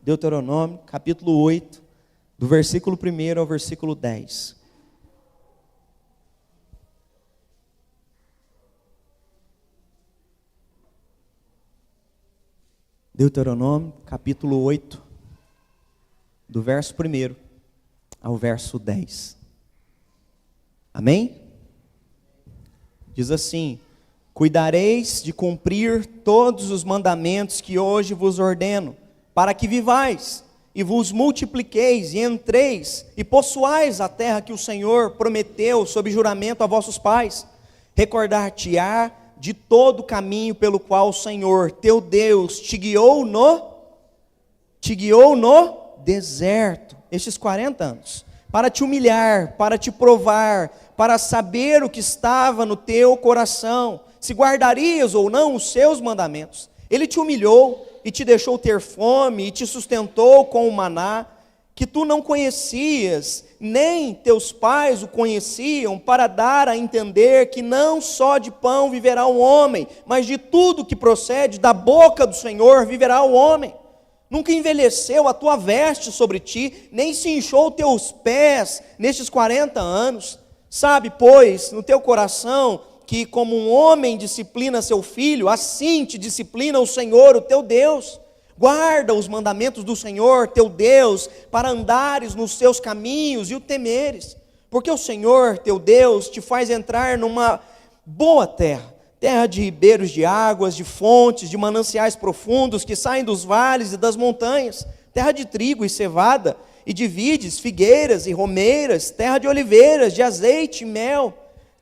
Deuteronômio, capítulo 8, do versículo 1 ao versículo 10. Deuteronômio, capítulo 8, do verso 1 ao verso 10. Amém? Diz assim: cuidareis de cumprir todos os mandamentos que hoje vos ordeno, para que vivais, e vos multipliqueis, e entreis, e possuais a terra que o Senhor prometeu sob juramento a vossos pais. Recordar-te-á de todo o caminho pelo qual o Senhor, teu Deus, te guiou no deserto, estes 40 anos, para te humilhar, para te provar, para saber o que estava no teu coração, se guardarias ou não os seus mandamentos. Ele te humilhou e te deixou ter fome, e te sustentou com o maná, que tu não conhecias, nem teus pais o conheciam, para dar a entender que não só de pão viverá o homem, mas de tudo que procede da boca do Senhor viverá o homem. Nunca envelheceu a tua veste sobre ti, nem se inchou teus pés nestes 40 anos. Sabe, pois, no teu coração, que como um homem disciplina seu filho, assim te disciplina o Senhor, o teu Deus. Guarda os mandamentos do Senhor, teu Deus, para andares nos seus caminhos e o temeres. Porque o Senhor, teu Deus, te faz entrar numa boa terra, terra de ribeiros de águas, de fontes, de mananciais profundos que saem dos vales e das montanhas, terra de trigo e cevada, e de vides, figueiras e romeiras, terra de oliveiras, de azeite e mel,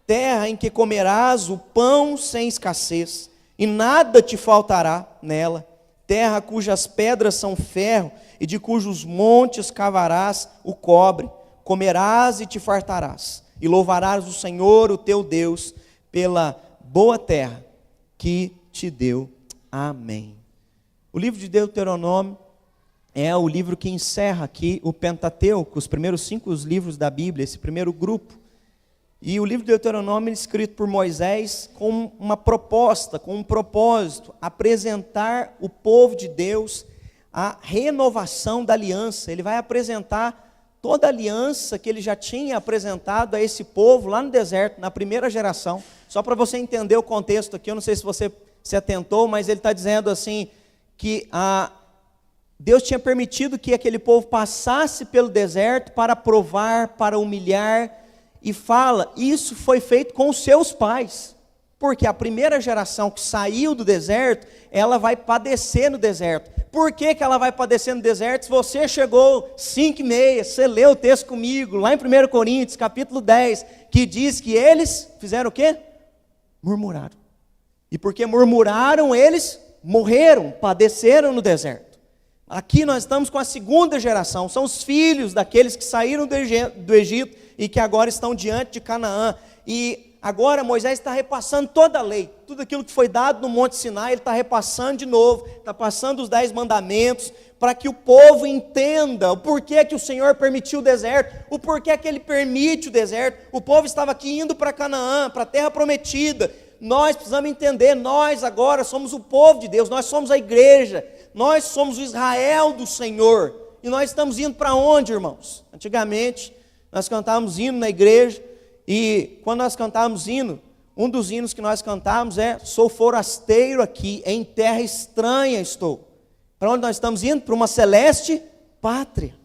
terra em que comerás o pão sem escassez, e nada te faltará nela, terra cujas pedras são ferro, e de cujos montes cavarás o cobre, comerás e te fartarás, e louvarás o Senhor, o teu Deus, pela boa terra que te deu. Amém. O livro de Deuteronômio é o livro que encerra aqui o Pentateuco, os primeiros 5 livros da Bíblia, esse primeiro grupo. E o livro de Deuteronômio é escrito por Moisés com uma proposta, com um propósito: apresentar o povo de Deus a renovação da aliança. Ele vai apresentar toda a aliança que ele já tinha apresentado a esse povo lá no deserto, na primeira geração. Só para você entender o contexto aqui, eu não sei se você se atentou, mas ele está dizendo assim, que Deus tinha permitido que aquele povo passasse pelo deserto para provar, para humilhar, e fala, isso foi feito com os seus pais, porque a primeira geração que saiu do deserto, ela vai padecer no deserto. Por que ela vai padecer no deserto? Se você chegou 5:30, você leu o texto comigo, lá em 1 Coríntios, capítulo 10, que diz que eles fizeram o quê? Murmuraram. E porque murmuraram, eles morreram, padeceram no deserto. Aqui nós estamos com a segunda geração, são os filhos daqueles que saíram do Egito e que agora estão diante de Canaã. E agora Moisés está repassando toda a lei, tudo aquilo que foi dado no Monte Sinai, ele está repassando de novo, está passando os 10 mandamentos, para que o povo entenda o porquê que o Senhor permitiu o deserto, o porquê que Ele permite o deserto. O povo estava aqui indo para Canaã, para a terra prometida. Nós precisamos entender, nós agora somos o povo de Deus, nós somos a igreja, nós somos o Israel do Senhor. E nós estamos indo para onde, irmãos? Antigamente, nós cantávamos hino na igreja, e quando nós cantávamos hino, um dos hinos que nós cantávamos é: sou forasteiro aqui, em terra estranha estou. Para onde nós estamos indo? Para uma celeste pátria.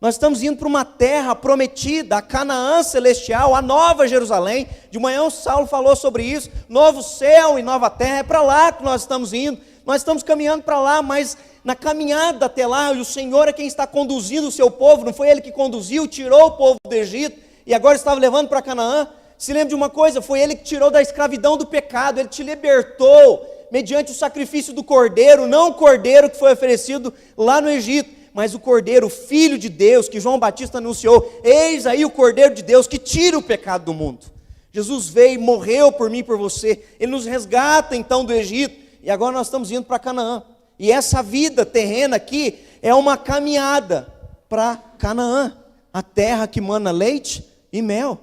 Nós estamos indo para uma terra prometida, a Canaã celestial, a nova Jerusalém. De manhã o Saulo falou sobre isso, novo céu e nova terra, é para lá que nós estamos indo. Nós estamos caminhando para lá, mas na caminhada até lá, o Senhor é quem está conduzindo o seu povo, não foi Ele que conduziu, tirou o povo do Egito, e agora estava levando para Canaã. Se lembra de uma coisa, foi Ele que tirou da escravidão do pecado, Ele te libertou, mediante o sacrifício do cordeiro, não o cordeiro que foi oferecido lá no Egito, mas o cordeiro, o Filho de Deus, que João Batista anunciou: eis aí o cordeiro de Deus que tira o pecado do mundo. Jesus veio e morreu por mim e por você, Ele nos resgata então do Egito, e agora nós estamos indo para Canaã, e essa vida terrena aqui é uma caminhada para Canaã, a terra que mana leite e mel,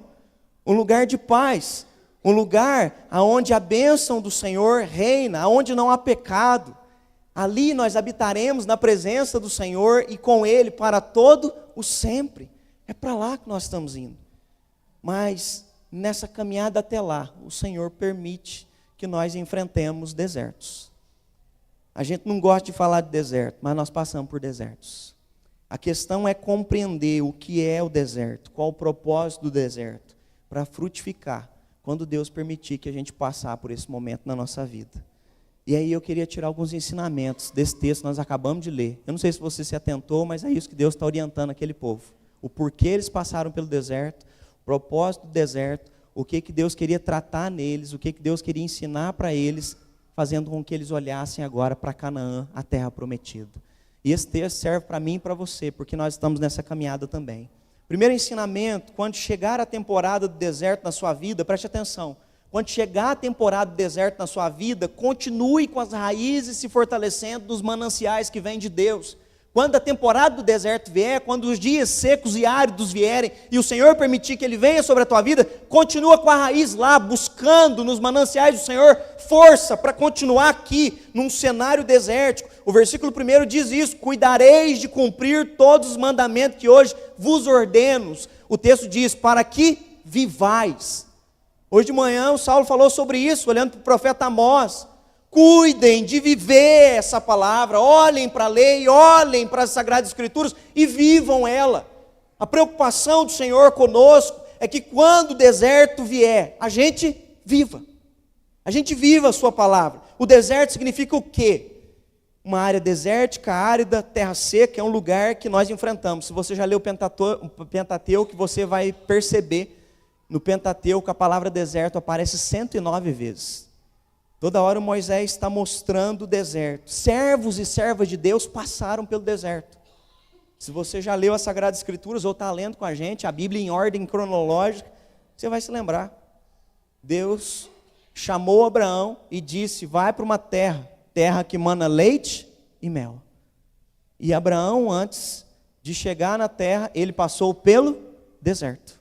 um lugar de paz, um lugar onde a bênção do Senhor reina, onde não há pecado, Ali nós habitaremos na presença do Senhor e com Ele para todo o sempre. É para lá que nós estamos indo. Mas nessa caminhada até lá, o Senhor permite que nós enfrentemos desertos. A gente não gosta de falar de deserto, mas nós passamos por desertos. A questão é compreender o que é o deserto, qual o propósito do deserto, para frutificar, quando Deus permitir que a gente passar por esse momento na nossa vida. E aí eu queria tirar alguns ensinamentos desse texto que nós acabamos de ler. Eu não sei se você se atentou, mas é isso que Deus está orientando aquele povo. O porquê eles passaram pelo deserto, o propósito do deserto, o que Deus queria tratar neles, o que Deus queria ensinar para eles, fazendo com que eles olhassem agora para Canaã, a terra prometida. E esse texto serve para mim e para você, porque nós estamos nessa caminhada também. Primeiro ensinamento, quando chegar a temporada do deserto na sua vida, preste atenção, quando chegar a temporada do deserto na sua vida, continue com as raízes se fortalecendo nos mananciais que vêm de Deus. Quando a temporada do deserto vier, quando os dias secos e áridos vierem, e o Senhor permitir que Ele venha sobre a tua vida, continua com a raiz lá, buscando nos mananciais do Senhor, força para continuar aqui, num cenário desértico. O versículo 1 diz isso: cuidareis de cumprir todos os mandamentos que hoje vos ordeno. O texto diz, para que vivais. Hoje de manhã o Saulo falou sobre isso, olhando para o profeta Amós. Cuidem de viver essa palavra, olhem para a lei, olhem para as Sagradas Escrituras e vivam ela. A preocupação do Senhor conosco é que quando o deserto vier, a gente viva a sua palavra. O deserto significa o quê? Uma área desértica, árida, terra seca, é um lugar que nós enfrentamos. Se você já leu o Pentateuco, você vai perceber, no Pentateuco a palavra deserto aparece 109 vezes. Toda hora o Moisés está mostrando o deserto. Servos e servas de Deus passaram pelo deserto. Se você já leu as Sagradas Escrituras ou está lendo com a gente, a Bíblia em ordem cronológica, você vai se lembrar. Deus chamou Abraão e disse, vai para uma terra que mana leite e mel. E Abraão, antes de chegar na terra, ele passou pelo deserto.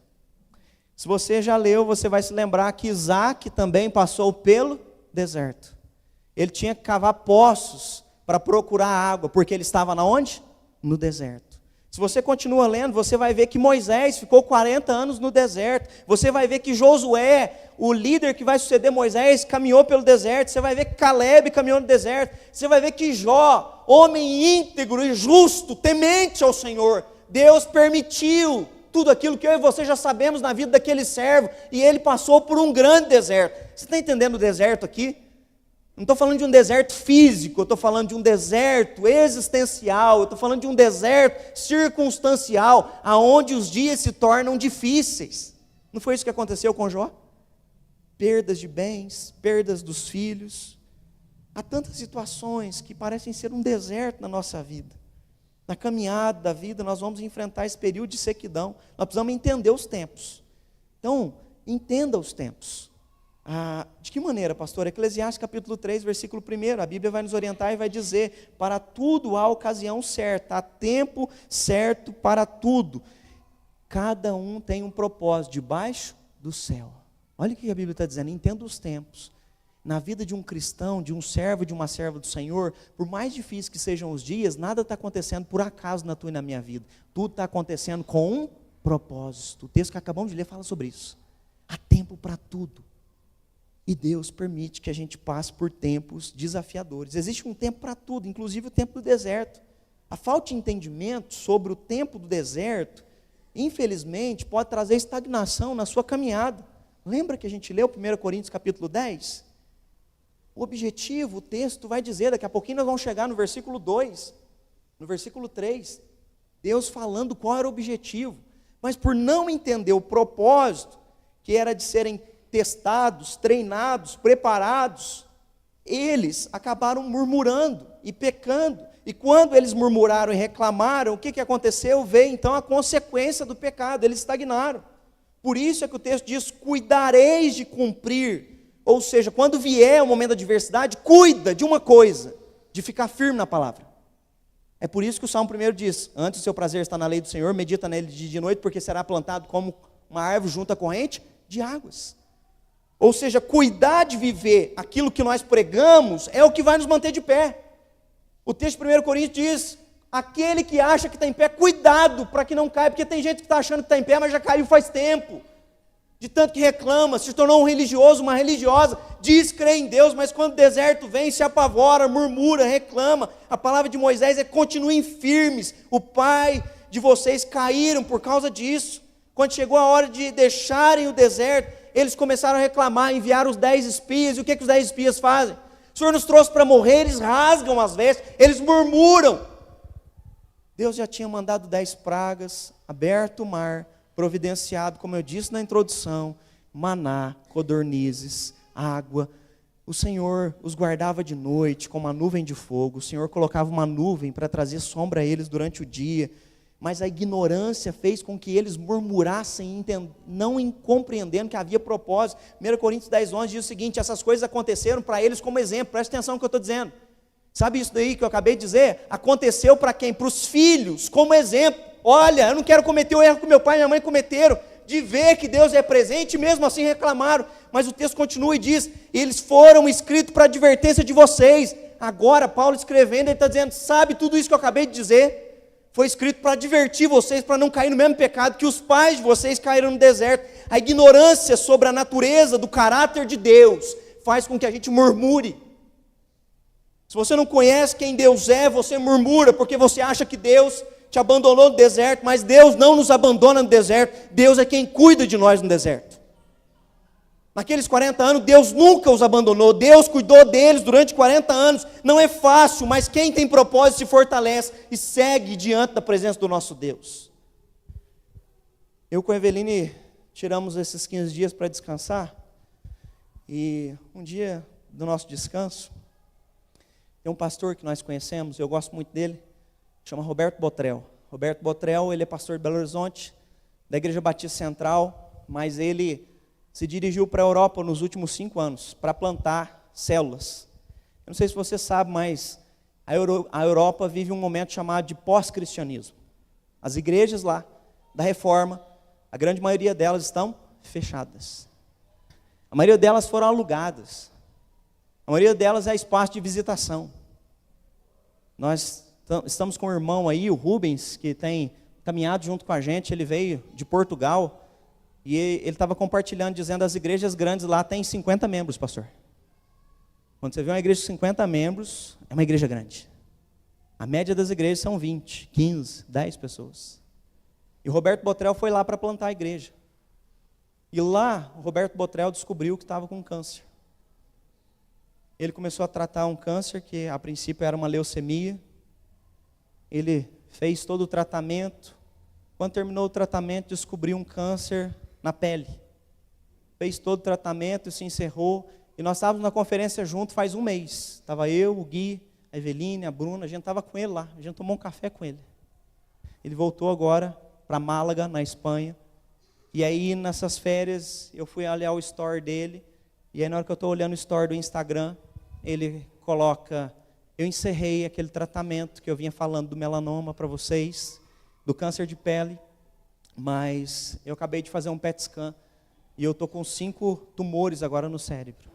Se você já leu, você vai se lembrar que Isaac também passou pelo deserto. Ele tinha que cavar poços para procurar água, porque ele estava na onde? No deserto. Se você continua lendo, você vai ver que Moisés ficou 40 anos no deserto. Você vai ver que Josué, o líder que vai suceder Moisés, caminhou pelo deserto. Você vai ver que Caleb caminhou no deserto. Você vai ver que Jó, homem íntegro e justo, temente ao Senhor, Deus permitiu tudo aquilo que eu e você já sabemos na vida daquele servo, e ele passou por um grande deserto. Você está entendendo o deserto aqui? Não estou falando de um deserto físico, eu estou falando de um deserto existencial, eu estou falando de um deserto circunstancial, aonde os dias se tornam difíceis. Não foi isso que aconteceu com Jó? Perdas de bens, perdas dos filhos. Há tantas situações que parecem ser um deserto na nossa vida. Na caminhada da vida, nós vamos enfrentar esse período de sequidão. Nós precisamos entender os tempos. Então, entenda os tempos. De que maneira, pastor? Eclesiastes capítulo 3, versículo 1, a Bíblia vai nos orientar e vai dizer, para tudo há ocasião certa, há tempo certo para tudo. Cada um tem um propósito debaixo do céu. Olha o que a Bíblia está dizendo, entenda os tempos. Na vida de um cristão, de um servo, de uma serva do Senhor, por mais difíceis que sejam os dias, nada está acontecendo por acaso na tua e na minha vida. Tudo está acontecendo com um propósito. O texto que acabamos de ler fala sobre isso. Há tempo para tudo. E Deus permite que a gente passe por tempos desafiadores. Existe um tempo para tudo, inclusive o tempo do deserto. A falta de entendimento sobre o tempo do deserto, infelizmente, pode trazer estagnação na sua caminhada. Lembra que a gente leu 1 Coríntios capítulo 10? O objetivo, o texto vai dizer, daqui a pouquinho nós vamos chegar no versículo 2, no versículo 3, Deus falando qual era o objetivo, mas por não entender o propósito, que era de serem testados, treinados, preparados, eles acabaram murmurando e pecando, e quando eles murmuraram e reclamaram, o que aconteceu? Veio então a consequência do pecado, eles estagnaram. Por isso é que o texto diz, cuidareis de cumprir. Ou seja, quando vier o momento da adversidade, cuida de uma coisa, de ficar firme na palavra. É por isso que o Salmo 1 diz, antes o seu prazer está na lei do Senhor, medita nele de dia e de noite, porque será plantado como uma árvore junto à corrente de águas. Ou seja, cuidar de viver aquilo que nós pregamos, é o que vai nos manter de pé. O texto de 1 Coríntios diz, aquele que acha que está em pé, cuidado para que não caia, porque tem gente que está achando que está em pé, mas já caiu faz tempo. De tanto que reclama, se tornou um religioso, uma religiosa, diz crer em Deus, mas quando o deserto vem, se apavora, murmura, reclama. A palavra de Moisés é: continuem firmes. O pai de vocês caíram por causa disso. Quando chegou a hora de deixarem o deserto, eles começaram a reclamar, enviaram os 10 espias, e o que os 10 espias fazem? O Senhor nos trouxe para morrer, eles rasgam as vestes, eles murmuram. Deus já tinha mandado 10 pragas, aberto o mar, providenciado, como eu disse na introdução, maná, codornizes, água. O Senhor os guardava de noite com uma nuvem de fogo. O Senhor colocava uma nuvem para trazer sombra a eles durante o dia. Mas a ignorância fez com que eles murmurassem, não compreendendo que havia propósito. 1 Coríntios 10:11 diz o seguinte: essas coisas aconteceram para eles como exemplo. Presta atenção no que eu estou dizendo. Sabe isso daí que eu acabei de dizer? Aconteceu para quem? Para os filhos, como exemplo. Olha, eu não quero cometer o erro que meu pai e minha mãe cometeram, de ver que Deus é presente e mesmo assim reclamaram. Mas o texto continua e diz: eles foram escritos para a advertência de vocês. Agora, Paulo escrevendo, ele está dizendo: sabe tudo isso que eu acabei de dizer? Foi escrito para advertir vocês, para não cair no mesmo pecado que os pais de vocês caíram no deserto. A ignorância sobre a natureza do caráter de Deus faz com que a gente murmure. Se você não conhece quem Deus é, você murmura, porque você acha que Deus te abandonou no deserto, mas Deus não nos abandona no deserto. Deus é quem cuida de nós no deserto. Naqueles 40 anos, Deus nunca os abandonou. Deus cuidou deles durante 40 anos. Não é fácil, mas quem tem propósito se fortalece e segue diante da presença do nosso Deus. Eu com a Eveline tiramos esses 15 dias para descansar. E um dia do nosso descanso, tem um pastor que nós conhecemos, eu gosto muito dele, chama Roberto Botrel. Roberto Botrel, ele é pastor de Belo Horizonte, da Igreja Batista Central, mas ele se dirigiu para a Europa nos últimos 5 anos, para plantar células. Eu não sei se você sabe, mas a Europa vive um momento chamado de pós-cristianismo. As igrejas lá, da Reforma, a grande maioria delas estão fechadas. A maioria delas foram alugadas. A maioria delas é espaço de visitação. Nós estamos com um irmão aí, o Rubens, que tem caminhado junto com a gente. Ele veio de Portugal e ele estava compartilhando, dizendo: as igrejas grandes lá têm 50 membros, pastor. Quando você vê uma igreja de 50 membros, é uma igreja grande. A média das igrejas são 20, 15, 10 pessoas. E o Roberto Botrel foi lá para plantar a igreja. E lá, o Roberto Botrel descobriu que estava com câncer. Ele começou a tratar um câncer que a princípio era uma leucemia. Ele fez todo o tratamento. Quando terminou o tratamento, descobriu um câncer na pele. Fez todo o tratamento e se encerrou. E nós estávamos na conferência junto faz um mês. Estava eu, o Gui, a Eveline, a Bruna, a gente estava com ele lá. A gente tomou um café com ele. Ele voltou agora para Málaga, na Espanha. E aí, nessas férias, eu fui olhar o story dele. E aí, na hora que eu estou olhando o story do Instagram, ele coloca: eu encerrei aquele tratamento que eu vinha falando do melanoma para vocês, do câncer de pele, mas eu acabei de fazer um PET scan e eu estou com 5 tumores agora no cérebro.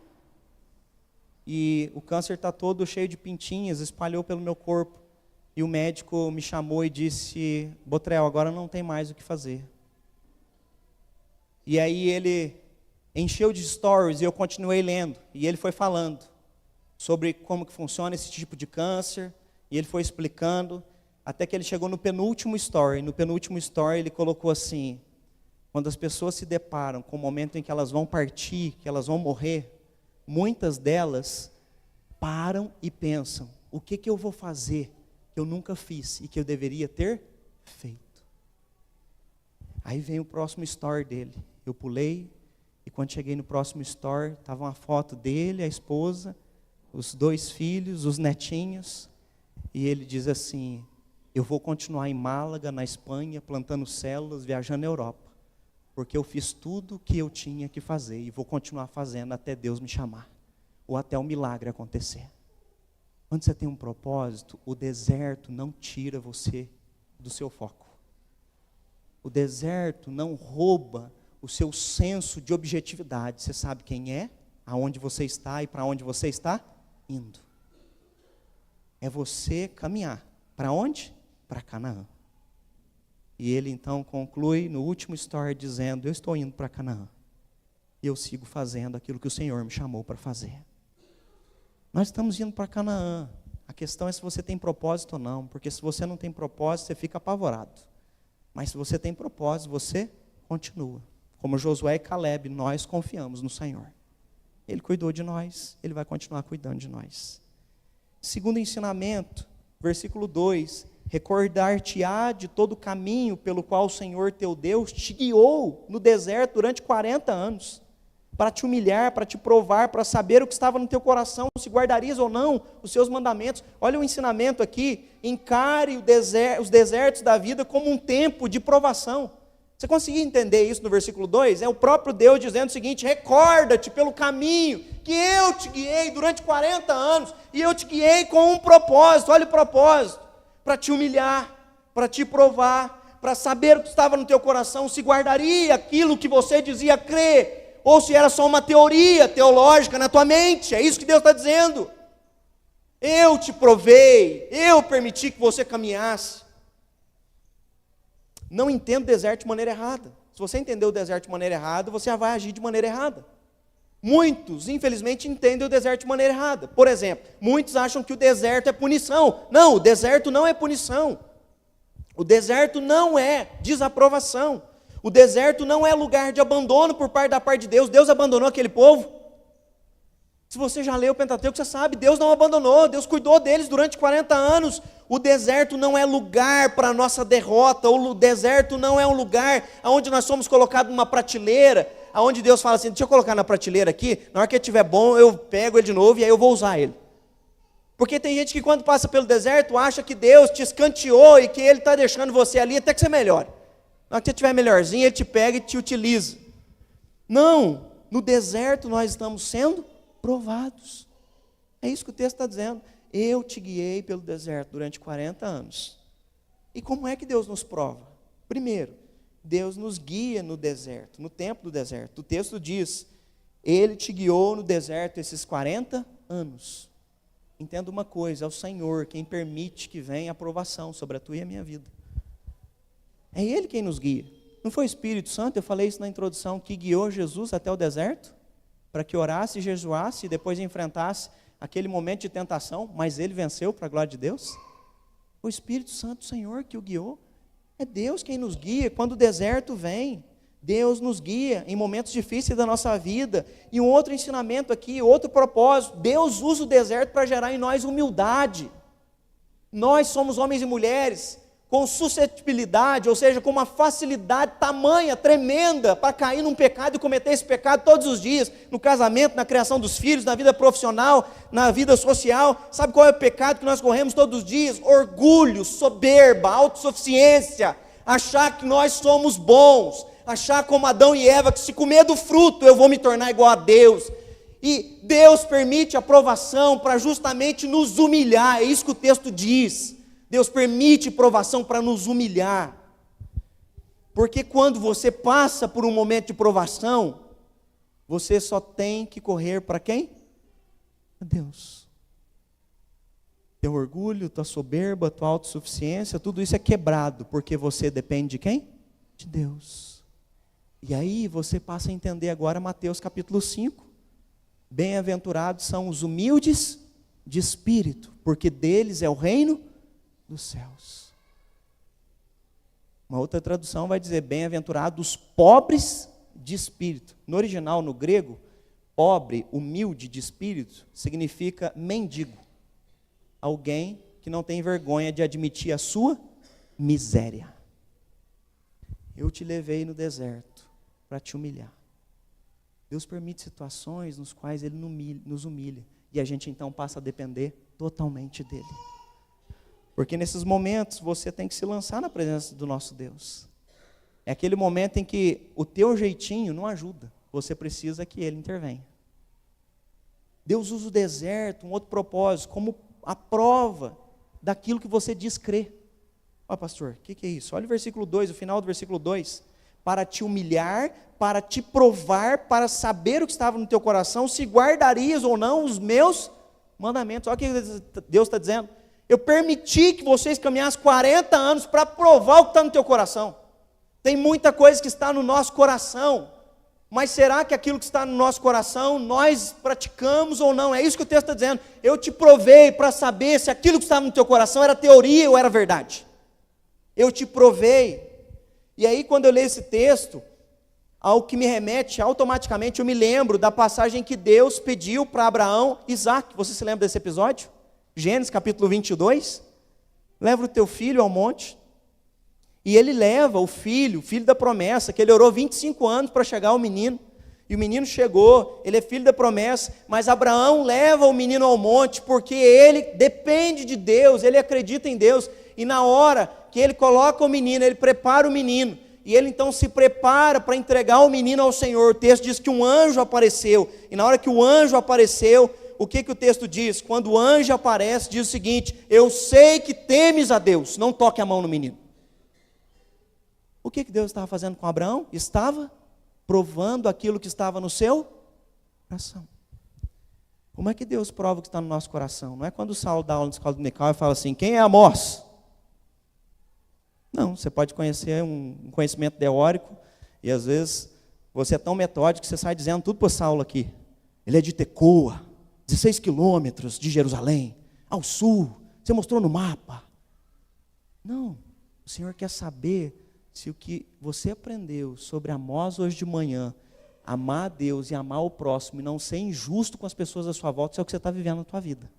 E o câncer está todo cheio de pintinhas, espalhou pelo meu corpo. E o médico me chamou e disse: Botrel, agora não tem mais o que fazer. E aí ele encheu de stories e eu continuei lendo. E ele foi falando sobre como que funciona esse tipo de câncer, e ele foi explicando, até que ele chegou no penúltimo story. No penúltimo story ele colocou assim: quando as pessoas se deparam com o momento em que elas vão partir, que elas vão morrer, muitas delas param e pensam: o que eu vou fazer que eu nunca fiz e que eu deveria ter feito? Aí vem o próximo story dele. Eu pulei, e quando cheguei no próximo story, estava uma foto dele, a esposa, os 2 filhos, os netinhos, e ele diz assim: eu vou continuar em Málaga, na Espanha, plantando células, viajando na Europa, porque eu fiz tudo o que eu tinha que fazer, e vou continuar fazendo até Deus me chamar, ou até o milagre acontecer. Quando você tem um propósito, o deserto não tira você do seu foco. O deserto não rouba o seu senso de objetividade. Você sabe quem é, aonde você está e para onde você está indo. é você caminhar. Para onde? Para Canaã. E ele então conclui no último story dizendo: eu estou indo para Canaã. E eu sigo fazendo aquilo que o Senhor me chamou para fazer. Nós estamos indo para Canaã. A questão é se você tem propósito ou não. Porque se você não tem propósito, você fica apavorado. Mas se você tem propósito, você continua. Como Josué e Caleb, nós confiamos no Senhor. Ele cuidou de nós, Ele vai continuar cuidando de nós. Segundo ensinamento, versículo 2: recordar-te-á de todo o caminho pelo qual o Senhor teu Deus te guiou no deserto durante 40 anos, para te humilhar, para te provar, para saber o que estava no teu coração, se guardarias ou não os seus mandamentos. Olha o ensinamento aqui: encare os desertos da vida como um tempo de provação. Você conseguiu entender isso no versículo 2? É o próprio Deus dizendo o seguinte: recorda-te pelo caminho que eu te guiei durante 40 anos, e eu te guiei com um propósito. Olha o propósito: para te humilhar, para te provar, para saber o que estava no teu coração, se guardaria aquilo que você dizia crer, ou se era só uma teoria teológica na tua mente. É isso que Deus está dizendo. Eu te provei, eu permiti que você caminhasse. Não entenda o deserto de maneira errada. Se você entender o deserto de maneira errada, você vai agir de maneira errada. Muitos, infelizmente, entendem o deserto de maneira errada. Por exemplo, muitos acham que o deserto é punição. Não, o deserto não é punição. O deserto não é desaprovação. O deserto não é lugar de abandono por parte da parte de Deus. Deus abandonou aquele povo? Se você já leu o Pentateuco, você sabe, Deus não abandonou, Deus cuidou deles durante 40 anos. O deserto não é lugar para a nossa derrota, o deserto não é um lugar onde nós somos colocados numa prateleira, onde Deus fala assim: deixa eu colocar na prateleira aqui, na hora que ele estiver bom, eu pego ele de novo e aí eu vou usar ele. Porque tem gente que quando passa pelo deserto, acha que Deus te escanteou e que Ele está deixando você ali até que você melhore. Na hora que você estiver melhorzinho, Ele te pega e te utiliza. Não, no deserto nós estamos sendo provados. É isso que o texto está dizendo. Eu te guiei pelo deserto durante 40 anos. E como é que Deus nos prova? Primeiro, Deus nos guia no deserto, no tempo do deserto. O texto diz: Ele te guiou no deserto esses 40 anos. Entenda uma coisa: é o Senhor quem permite que venha a provação sobre a tua e a minha vida. É Ele quem nos guia. Não foi o Espírito Santo, eu falei isso na introdução, que guiou Jesus até o deserto? Para que orasse, jejuasse e depois enfrentasse aquele momento de tentação, mas ele venceu para a glória de Deus? O Espírito Santo, o Senhor que o guiou. É Deus quem nos guia quando o deserto vem. Deus nos guia em momentos difíceis da nossa vida. E um outro ensinamento aqui, outro propósito: Deus usa o deserto para gerar em nós humildade. Nós somos homens e mulheres com suscetibilidade, ou seja, com uma facilidade tamanha, tremenda, para cair num pecado e cometer esse pecado todos os dias, no casamento, na criação dos filhos, na vida profissional, na vida social. Sabe qual é o pecado que nós corremos todos os dias? Orgulho, soberba, autossuficiência, achar que nós somos bons, achar como Adão e Eva, que se comer do fruto eu vou me tornar igual a Deus. E Deus permite a provação para justamente nos humilhar, é isso que o texto diz. Deus permite provação para nos humilhar. Porque quando você passa por um momento de provação, você só tem que correr para quem? A Deus. Teu orgulho, tua soberba, tua autossuficiência, tudo isso é quebrado, porque você depende de quem? De Deus. E aí você passa a entender agora Mateus capítulo 5. Bem-aventurados são os humildes de espírito, porque deles é o reino dos céus. Uma outra tradução vai dizer: bem-aventurados os pobres de espírito. No original, no grego, pobre, humilde de espírito, significa mendigo. Alguém que não tem vergonha de admitir a sua miséria. Eu te levei no deserto para te humilhar. Deus permite situações nos quais Ele nos humilha, e a gente então passa a depender totalmente dEle. Porque nesses momentos você tem que se lançar na presença do nosso Deus. É aquele momento em que o teu jeitinho não ajuda, você precisa que Ele intervenha. Deus usa o deserto, um outro propósito, como a prova daquilo que você diz crer. Ó, pastor, o que é isso? Olha o versículo 2, o final do versículo 2. Para te humilhar, para te provar, para saber o que estava no teu coração, se guardarias ou não os meus mandamentos. Olha o que Deus está dizendo. Eu permiti que vocês caminhassem 40 anos para provar o que está no teu coração. Tem muita coisa que está no nosso coração, mas será que aquilo que está no nosso coração nós praticamos ou não? É isso que o texto está dizendo. Eu te provei para saber se aquilo que estava no teu coração era teoria ou era verdade. Eu te provei. E aí, quando eu leio esse texto, ao que me remete, automaticamente eu me lembro da passagem que Deus pediu para Abraão, Isaac. Você se lembra desse episódio? Gênesis capítulo 22. Leva o teu filho ao monte. E ele leva o filho da promessa, que ele orou 25 anos para chegar ao menino. E o menino chegou, ele é filho da promessa, mas Abraão leva o menino ao monte, porque ele depende de Deus, ele acredita em Deus. E na hora que ele coloca o menino, ele prepara o menino, e ele então se prepara para entregar o menino ao Senhor. O texto diz que um anjo apareceu, e na hora que o anjo apareceu, o que o texto diz? Quando o anjo aparece, diz o seguinte: eu sei que temes a Deus, não toque a mão no menino. O que Deus estava fazendo com Abraão? Estava provando aquilo que estava no seu coração. Como é que Deus prova o que está no nosso coração? Não é quando o Saulo dá aula na escola dominical e fala assim: quem é Amós? Não, você pode conhecer um conhecimento teórico, e às vezes você é tão metódico que você sai dizendo tudo para o Saulo aqui. Ele é de Tecoa, 16 quilômetros de Jerusalém, ao sul, você mostrou no mapa. Não, o Senhor quer saber se o que você aprendeu sobre Amós hoje de manhã, amar a Deus e amar o próximo e não ser injusto com as pessoas à sua volta, isso é o que você está vivendo na tua vida.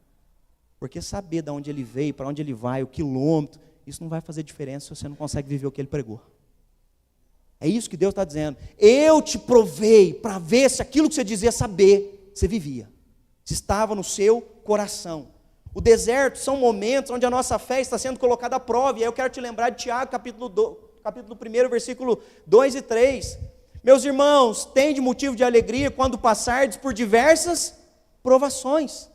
Porque saber de onde ele veio, para onde ele vai, o quilômetro, isso não vai fazer diferença se você não consegue viver o que ele pregou. É isso que Deus está dizendo. Eu te provei para ver se aquilo que você dizia saber, você vivia. Se estava no seu coração. O deserto são momentos onde a nossa fé está sendo colocada à prova. E aí eu quero te lembrar de Tiago, capítulo 1, versículo 2 e 3. Meus irmãos, tende motivo de alegria quando passardes por diversas provações.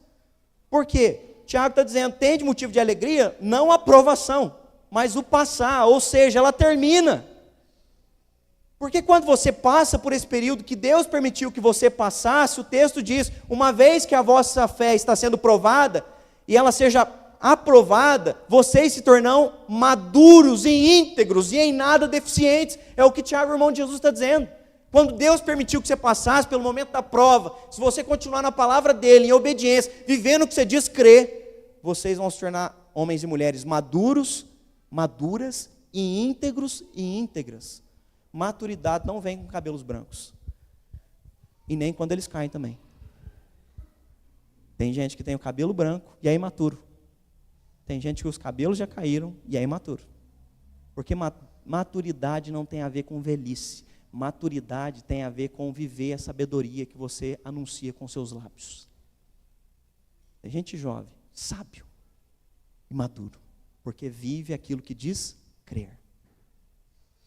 Por quê? Tiago está dizendo, tende motivo de alegria, não a provação, mas o passar, ou seja, ela termina. Porque quando você passa por esse período que Deus permitiu que você passasse, o texto diz, uma vez que a vossa fé está sendo provada, e ela seja aprovada, vocês se tornam maduros e íntegros, e em nada deficientes. É o que Tiago, irmão de Jesus, está dizendo. Quando Deus permitiu que você passasse pelo momento da prova, se você continuar na palavra dele, em obediência, vivendo o que você diz crer, vocês vão se tornar homens e mulheres maduros, maduras e íntegros e íntegras. Maturidade não vem com cabelos brancos, e nem quando eles caem também. Tem gente que tem o cabelo branco e é imaturo. Tem gente que os cabelos já caíram e é imaturo. Porque maturidade não tem a ver com velhice. Maturidade tem a ver com viver a sabedoria que você anuncia com seus lábios. Tem gente jovem, sábio e maduro, porque vive aquilo que diz crer.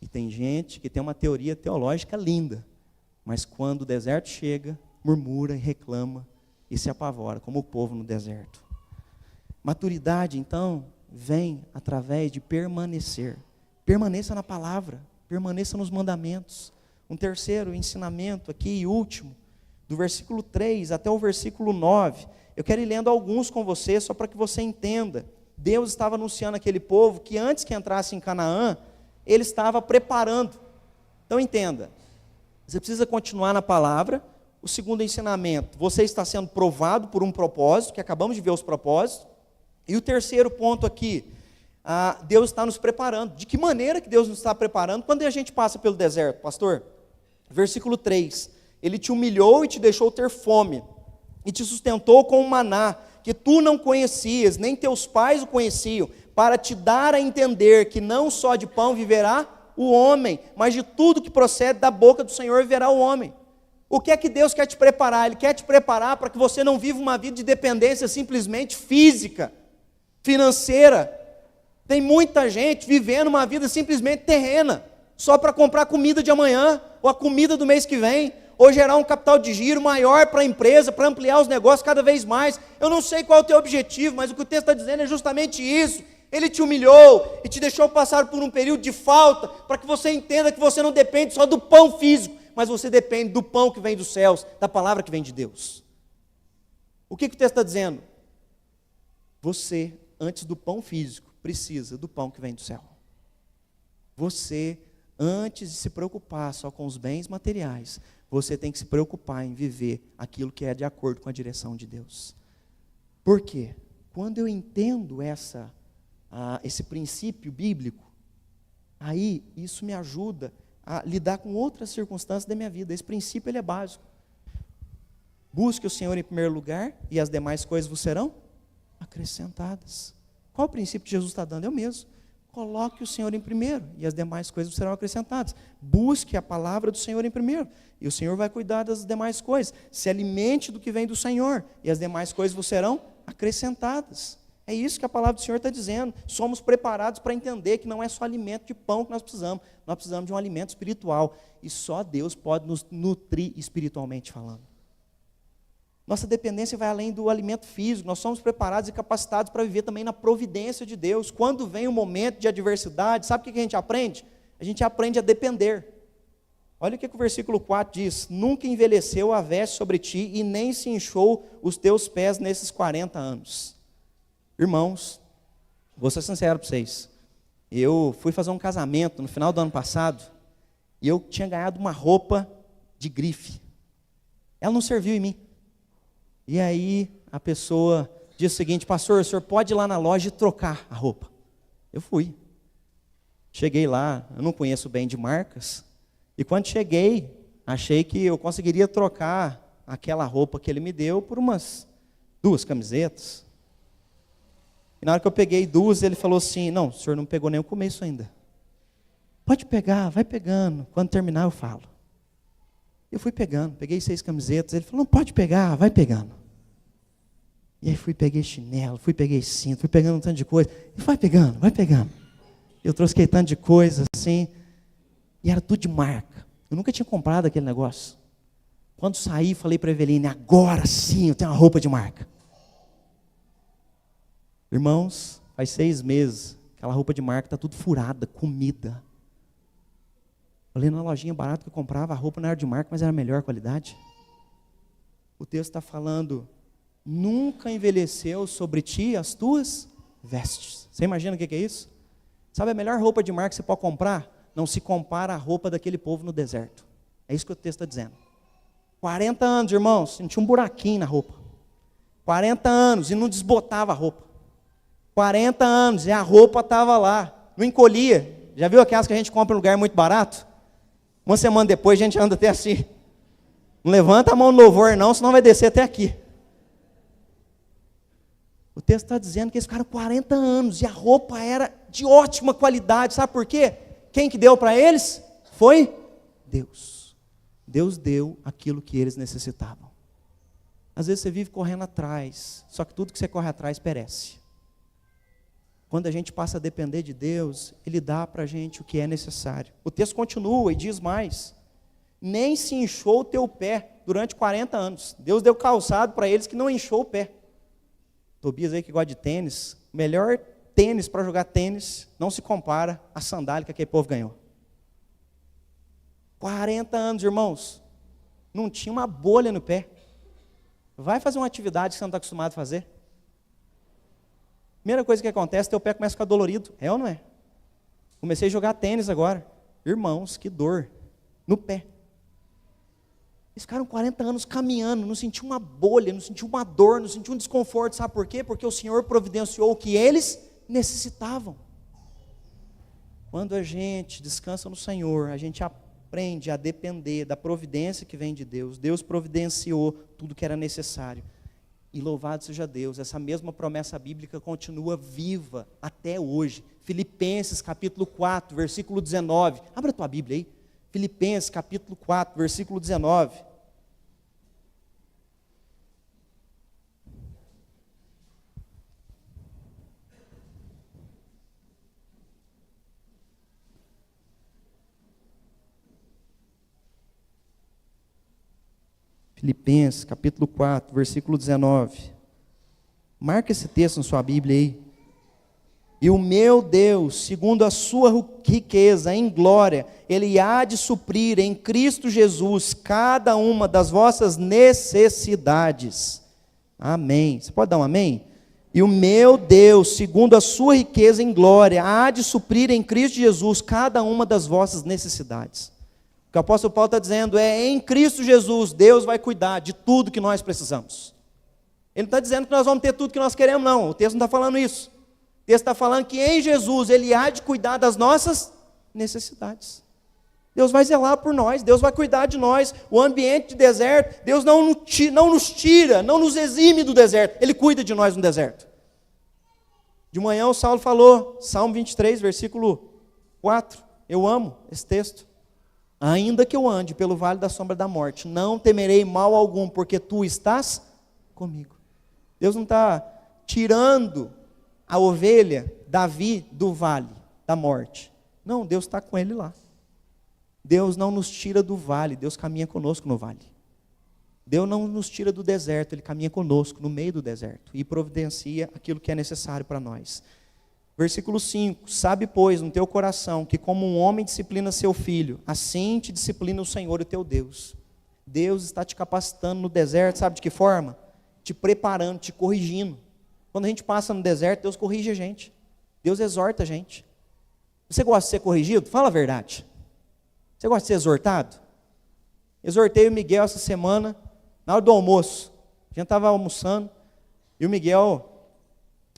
E tem gente que tem uma teoria teológica linda, mas quando o deserto chega, murmura e reclama e se apavora, como o povo no deserto. Maturidade, então, vem através de permanecer. Permaneça na palavra, permaneça nos mandamentos. Um terceiro ensinamento aqui e último, do versículo 3 até o versículo 9. Eu quero ir lendo alguns com você, só para que você entenda. Deus estava anunciando àquele povo que antes que entrasse em Canaã, ele estava preparando. Então entenda, você precisa continuar na palavra. O segundo ensinamento, você está sendo provado por um propósito, que acabamos de ver os propósitos. E o terceiro ponto aqui, Deus está nos preparando. De que maneira que Deus nos está preparando? Quando a gente passa pelo deserto, pastor, versículo 3, ele te humilhou e te deixou ter fome, e te sustentou com um maná, que tu não conhecias, nem teus pais o conheciam, para te dar a entender que não só de pão viverá o homem, mas de tudo que procede da boca do Senhor viverá o homem. O que é que Deus quer te preparar? Ele quer te preparar para que você não viva uma vida de dependência simplesmente física, financeira. Tem muita gente vivendo uma vida simplesmente terrena, só para comprar comida de amanhã, ou a comida do mês que vem, ou gerar um capital de giro maior para a empresa, para ampliar os negócios cada vez mais. Eu não sei qual é o teu objetivo, mas o que o texto está dizendo é justamente isso. Ele te humilhou e te deixou passar por um período de falta, para que você entenda que você não depende só do pão físico, mas você depende do pão que vem dos céus, da palavra que vem de Deus. O que o texto está dizendo? Você antes do pão físico, precisa do pão que vem do céu. Você, antes de se preocupar só com os bens materiais, você tem que se preocupar em viver aquilo que é de acordo com a direção de Deus. Por quê? Quando eu entendo esse princípio bíblico, aí isso me ajuda a lidar com outras circunstâncias da minha vida. Esse princípio ele é básico. Busque o Senhor em primeiro lugar e as demais coisas vos serão acrescentadas. Qual o princípio que Jesus está dando? É o mesmo. Coloque o Senhor em primeiro e as demais coisas vos serão acrescentadas. Busque a palavra do Senhor em primeiro e o Senhor vai cuidar das demais coisas. Se alimente do que vem do Senhor e as demais coisas vos serão acrescentadas. É isso que a palavra do Senhor está dizendo. Somos preparados para entender que não é só alimento de pão que nós precisamos de um alimento espiritual. E só Deus pode nos nutrir espiritualmente falando. Nossa dependência vai além do alimento físico. Nós somos preparados e capacitados para viver também na providência de Deus. Quando vem um momento de adversidade, sabe o que a gente aprende? A gente aprende a depender. Olha o que o versículo 4 diz: nunca envelheceu a veste sobre ti e nem se inchou os teus pés nesses 40 anos. Irmãos, vou ser sincero para vocês. Eu fui fazer um casamento no final do ano passado e eu tinha ganhado uma roupa de grife. Ela não serviu em mim. E aí a pessoa disse o seguinte: pastor, o senhor pode ir lá na loja e trocar a roupa. Eu fui. Cheguei lá, eu não conheço bem de marcas. E quando cheguei, achei que eu conseguiria trocar aquela roupa que ele me deu por umas 2 camisetas. E na hora que eu peguei 2, ele falou assim: não, o senhor não pegou nem o começo ainda. Pode pegar, vai pegando, quando terminar eu falo. Eu fui pegando, peguei 6 camisetas, ele falou: não, pode pegar, vai pegando. E aí peguei chinelo, peguei cinto, fui pegando um tanto de coisa. E vai pegando, vai pegando. Eu trouxe aquele tanto de coisa assim, e era tudo de marca. Eu nunca tinha comprado aquele negócio. Quando saí, falei para a Eveline: agora sim eu tenho uma roupa de marca. Irmãos, faz 6 meses, aquela roupa de marca está tudo furada, comida. Falei na lojinha barata que eu comprava, a roupa não era de marca, mas era a melhor qualidade. O texto está falando: nunca envelheceu sobre ti as tuas vestes. Você imagina o que é isso? Sabe a melhor roupa de marca que você pode comprar? Não se compara à roupa daquele povo no deserto. É isso que o texto está dizendo. 40 anos, irmãos, sentia um buraquinho na roupa. 40 anos e não desbotava a roupa. 40 anos e a roupa estava lá, não encolhia. Já viu aquelas que a gente compra em lugar muito barato? Uma semana depois a gente anda até assim. Não levanta a mão no louvor não, senão vai descer até aqui. O texto está dizendo que eles ficaram 40 anos e a roupa era de ótima qualidade. Sabe por quê? Quem que deu para eles? Foi Deus. Deus deu aquilo que eles necessitavam. Às vezes você vive correndo atrás, só que tudo que você corre atrás perece. Quando a gente passa a depender de Deus, Ele dá para a gente o que é necessário. O texto continua e diz mais: nem se inchou o teu pé durante 40 anos. Deus deu calçado para eles que não inchou o pé. Tobias aí que gosta de tênis, o melhor tênis para jogar tênis não se compara à sandália que aquele povo ganhou. 40 anos, irmãos, não tinha uma bolha no pé. Vai fazer uma atividade que você não está acostumado a fazer. Primeira coisa que acontece, teu pé começa a ficar dolorido. É ou não é? Comecei a jogar tênis agora. Irmãos, que dor no pé. Eles ficaram 40 anos caminhando, não sentiam uma bolha, não sentiam uma dor, não sentiam um desconforto. Sabe por quê? Porque o Senhor providenciou o que eles necessitavam. Quando a gente descansa no Senhor, a gente aprende a depender da providência que vem de Deus. Deus providenciou tudo que era necessário. E louvado seja Deus, essa mesma promessa bíblica continua viva até hoje. Filipenses capítulo 4, versículo 19. Abra a tua Bíblia aí. Filipenses capítulo 4, versículo 19. Filipenses, capítulo 4, versículo 19. Marca esse texto na sua Bíblia aí. E o meu Deus, segundo a sua riqueza em glória, Ele há de suprir em Cristo Jesus cada uma das vossas necessidades. Amém. Você pode dar um amém? E o meu Deus, segundo a sua riqueza em glória, há de suprir em Cristo Jesus cada uma das vossas necessidades. O que o apóstolo Paulo está dizendo é, em Cristo Jesus, Deus vai cuidar de tudo que nós precisamos. Ele não está dizendo que nós vamos ter tudo que nós queremos, não. O texto não está falando isso. O texto está falando que em Jesus, Ele há de cuidar das nossas necessidades. Deus vai zelar por nós, Deus vai cuidar de nós. O ambiente de deserto, Deus não nos tira, não nos exime do deserto. Ele cuida de nós no deserto. De manhã o Saulo falou, Salmo 23, versículo 4. Eu amo esse texto. Ainda que eu ande pelo vale da sombra da morte, não temerei mal algum, porque tu estás comigo. Deus não está tirando a ovelha, Davi, do vale da morte. Não, Deus está com ele lá. Deus não nos tira do vale, Deus caminha conosco no vale. Deus não nos tira do deserto, Ele caminha conosco no meio do deserto e providencia aquilo que é necessário para nós. Versículo 5, sabe pois no teu coração que como um homem disciplina seu filho, assim te disciplina o Senhor o teu Deus. Deus está te capacitando no deserto, sabe de que forma? Te preparando, te corrigindo. Quando a gente passa no deserto, Deus corrige a gente. Deus exorta a gente. Você gosta de ser corrigido? Fala a verdade. Você gosta de ser exortado? Exortei o Miguel essa semana, na hora do almoço. A gente estava almoçando, e o Miguel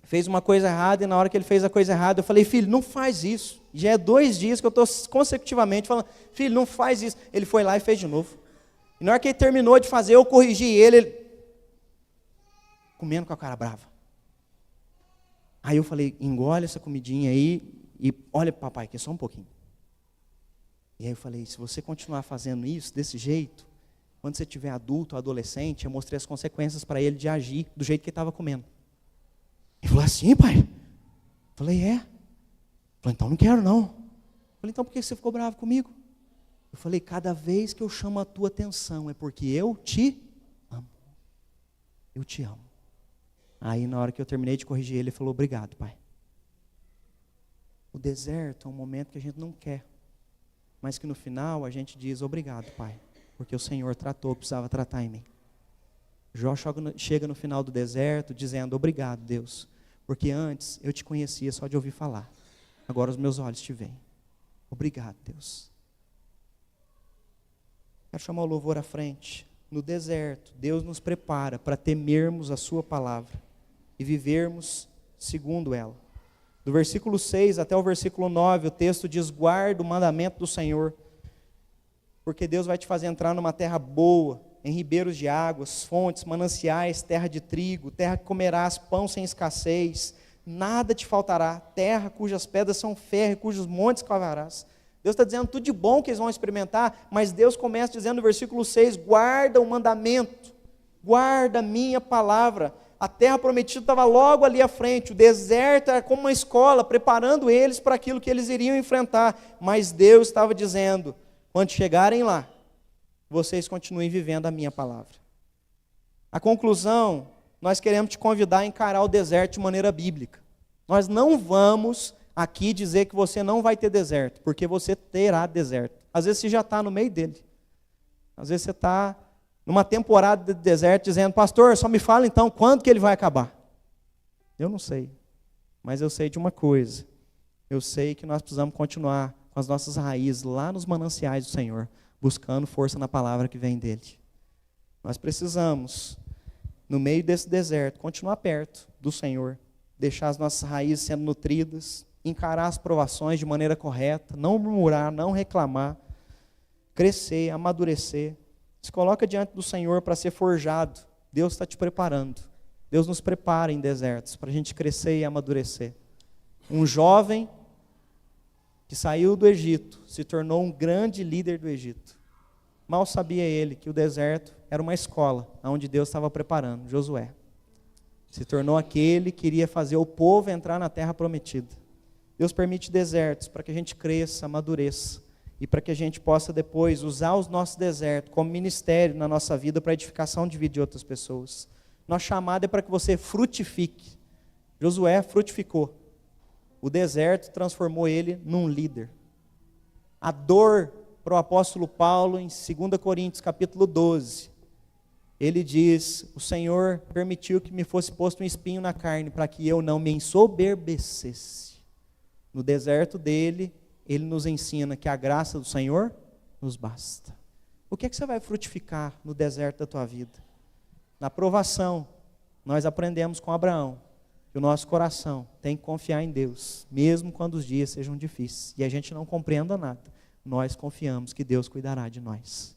fez uma coisa errada, e na hora que ele fez a coisa errada, eu falei, filho, não faz isso. Já é 2 dias que eu estou consecutivamente falando, filho, não faz isso. Ele foi lá e fez de novo. E na hora que ele terminou de fazer, eu corrigi ele comendo com a cara brava. Aí eu falei, engole essa comidinha aí, e olha papai, aqui só um pouquinho. E aí eu falei, se você continuar fazendo isso, desse jeito, quando você tiver adulto ou adolescente, eu mostrei as consequências para ele de agir do jeito que ele estava comendo. Ele falou assim, pai? Eu falei, é. Ele falou, então não quero não. Eu falei, então por que você ficou bravo comigo? Eu falei, cada vez que eu chamo a tua atenção é porque eu te amo. Eu te amo. Aí na hora que eu terminei de corrigir ele falou, obrigado, pai. O deserto é um momento que a gente não quer. Mas que no final a gente diz, obrigado, pai, porque o Senhor tratou, precisava tratar em mim. Jó chega no final do deserto dizendo, obrigado, Deus, porque antes eu te conhecia só de ouvir falar, agora os meus olhos te veem. Obrigado, Deus. Quero chamar o louvor à frente. No deserto, Deus nos prepara para temermos a sua palavra e vivermos segundo ela. Do versículo 6 até o versículo 9, o texto diz, guarda o mandamento do Senhor, porque Deus vai te fazer entrar numa terra boa, em ribeiros de águas, fontes, mananciais, terra de trigo, terra que comerás pão sem escassez, nada te faltará, terra cujas pedras são ferro, cujos montes cavarás. Deus está dizendo tudo de bom que eles vão experimentar, mas Deus começa dizendo no versículo 6, guarda o mandamento, guarda a minha palavra. A terra prometida estava logo ali à frente, o deserto era como uma escola, preparando eles para aquilo que eles iriam enfrentar, mas Deus estava dizendo, quando chegarem lá, vocês continuem vivendo a minha palavra. A conclusão, nós queremos te convidar a encarar o deserto de maneira bíblica. Nós não vamos aqui dizer que você não vai ter deserto, porque você terá deserto. Às vezes você já está no meio dele. Às vezes você está numa temporada de deserto dizendo, pastor, só me fala então quando que ele vai acabar. Eu não sei, mas eu sei de uma coisa. Eu sei que nós precisamos continuar com as nossas raízes lá nos mananciais do Senhor, buscando força na palavra que vem dele. Nós precisamos, no meio desse deserto, continuar perto do Senhor, deixar as nossas raízes sendo nutridas, encarar as provações de maneira correta, não murmurar, não reclamar, crescer, amadurecer. Se coloca diante do Senhor para ser forjado. Deus está te preparando. Deus nos prepara em desertos para a gente crescer e amadurecer. Um jovem que saiu do Egito, se tornou um grande líder do Egito. Mal sabia ele que o deserto era uma escola, onde Deus estava preparando, Josué. Se tornou aquele que iria fazer o povo entrar na terra prometida. Deus permite desertos para que a gente cresça, amadureça. E para que a gente possa depois usar os nossos desertos como ministério na nossa vida para edificação de vida de outras pessoas. Nossa chamada é para que você frutifique. Josué frutificou. O deserto transformou ele num líder. A dor para o apóstolo Paulo em 2 Coríntios capítulo 12. ele diz: o Senhor permitiu que me fosse posto um espinho na carne, para que eu não me ensoberbecesse. No deserto dele, ele nos ensina que a graça do Senhor nos basta. O que é que você vai frutificar no deserto da tua vida? Na provação, nós aprendemos com Abraão que o nosso coração tem que confiar em Deus, mesmo quando os dias sejam difíceis e a gente não compreenda nada. Nós confiamos que Deus cuidará de nós.